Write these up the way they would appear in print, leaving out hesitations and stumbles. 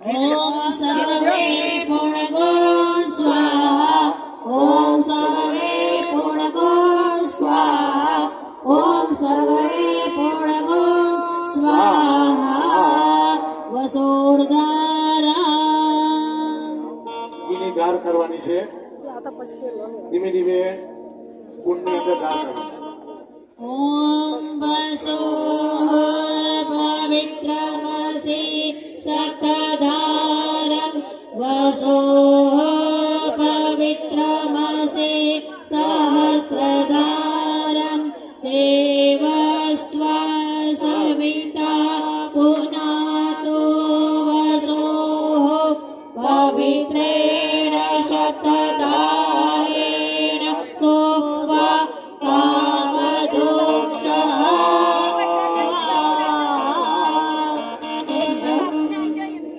ઓમ સર્વે પૂર્ણગુણ સ્વાહા ઓમ સર્વે પૂર્ણગુણ સ્વાહા ઓમ સર્વે પૂર્ણગુણ સ્વાહા વસોર્ધારા એની ગાર કરવાની છે ધીમે ધીમે કુંડની અંદર ગાર કરવાની ઓમ વસો પવિત્રમસી સતધારમ વસો પવિત્રમસી સહસ્રધારમ દેવસ્ત્વા સવિતા પુનાતો વસો પવિત્રેણ શતધારેણ સોવા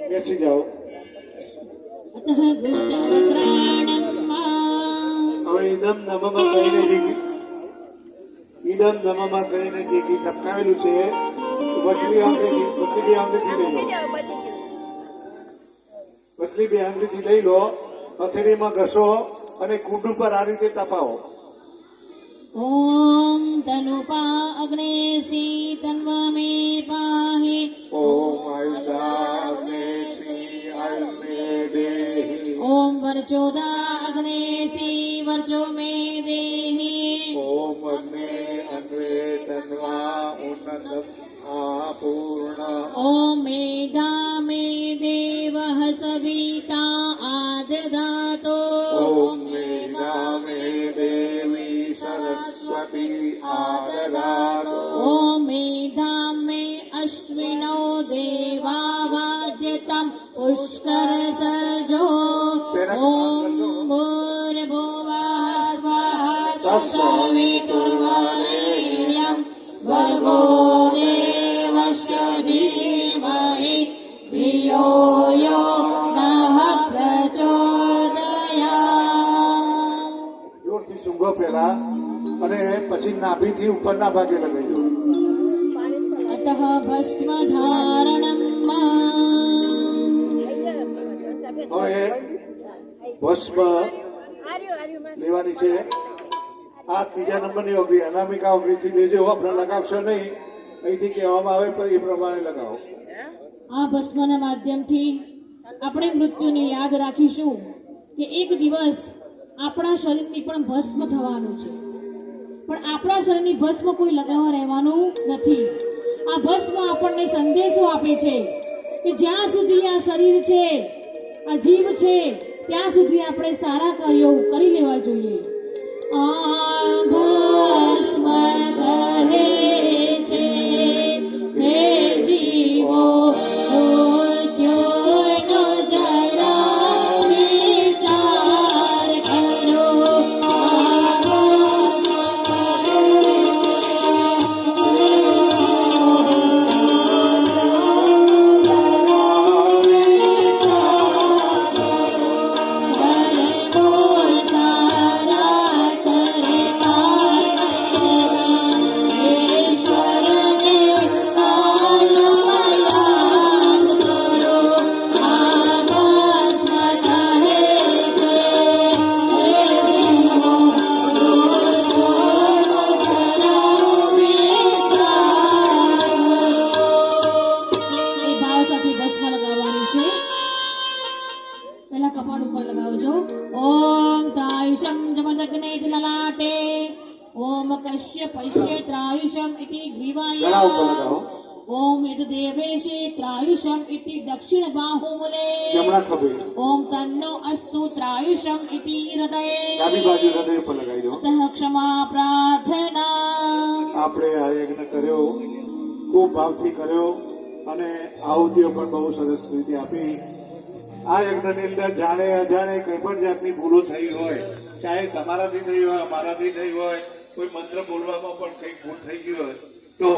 બેસી જાઓ હવે ઈદમ નમમાં કહીને ઈદમ નમમાં કહીને જે ગીત ટપકાવેલું છે બદલી આંગળીથી લઈ લો બદલી બે આંગળીથી લઈ લો હથેળીમાં ઘસો અને કુંડ ઉપર આ રીતે તપાવો ઓમ તનુપા અગ્નેસી તન્વ મે પાહી ઓમ આયુધાગ્નેસી આયુર્મે દેહી ઓમ વર્ચોદા અગ્નેસી વર્ચો મે દેહી ઓમ અગ્ને અન્વે તન્વા ઉન્નતમ આપૂર્ણ ઓમ મેધા મે દેવઃ સવિતા આદધાતો ઓમ મેધામે દેવી સરસ્વતી આદદાતો ઓમ મેધા મે અશ્વિનો દેવા વાદ્યતમ પુષ્કર સજો ઓમ ભૂર્ભુવઃ સ્વાહા તત્સવિતુર્વરેણ્યં ભર્ગો દેવસ્ય ધીમહિ ધિયો યો નઃ પ્રચોદયાત્. જોરથી સૂંઘો પહેલા અને પછી નાભીથી ઉપરના ભાગે લગાવી દો અતઃ ભસ્મ ધારણમ હવે ભસ્મ લેવાની છે આ ત્રીજા નંબરની ઓગળી અનામિકા ઓગળીથી લેજો આપણે લગાવશો નહીં અહીંથી કહેવામાં આવે પણ એ પ્રમાણે લગાવો આ ભસ્મના માધ્યમથી આપણે મૃત્યુને યાદ રાખીશું કે એક દિવસ આપણા શરીરની પણ ભસ્મ થવાનું છે પણ આપણા શરીરની ભસ્મ કોઈ લગાવવા રહેવાનું નથી આ ભસ્મ આપણને સંદેશો આપે છે કે જ્યાં સુધી આ શરીર છે આ જીવ છે ત્યાં સુધી આપણે સારા કાર્યો કરી લેવા જોઈએ આ ભસ્મ કહે છે હે જીવો મૃત્યુનો જરા વિચાર કરો पश्यत्रायुषम इति ग्रीवाय ओम यद्देवेशे त्रायुषम इति दक्षिण बाहुमूले ओम तन्नो अस्तु त्रायुषम इति हृदये ડાબી બાજુ હૃદય પર લગાવી દો अतः क्षमा प्रार्थना આપણે આ યજ્ઞ કર્યો ખૂબ ભાવથી કર્યો અને આહુતિઓ પણ બહુ સરસ રીતે આપી આ યજ્ઞની અંદર જાણે અજાણે કઈ પણ જાતની ભૂલો થઈ હોય ચાહે તમારાથી થઈ હોય અમારાથી થઈ હોય કોઈ મંત્ર બોલવામાં પણ કંઈક ભૂલ થઈ ગઈ હોય તો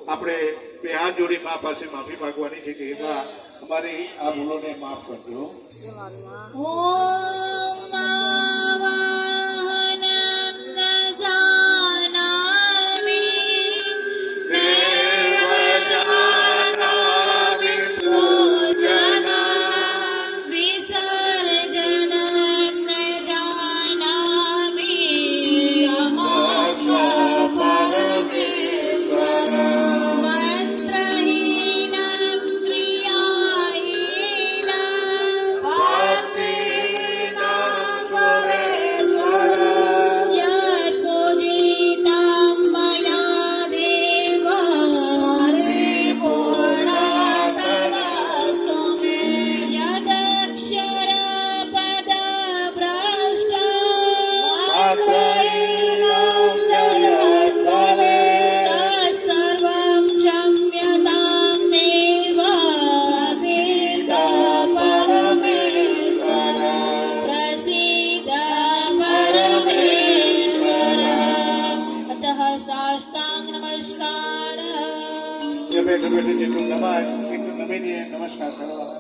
આપણે બે હાથ જોડી મા પાસે માફી માંગવાની છે કે એમાં અમારી આ ભૂલોને માફ કરજો ओम वाहनम न जानामि देवजानामि पूजनामि બેઠે બેઠે જેટલું નમાય એટલું નમીને નમસ્કાર કરવા.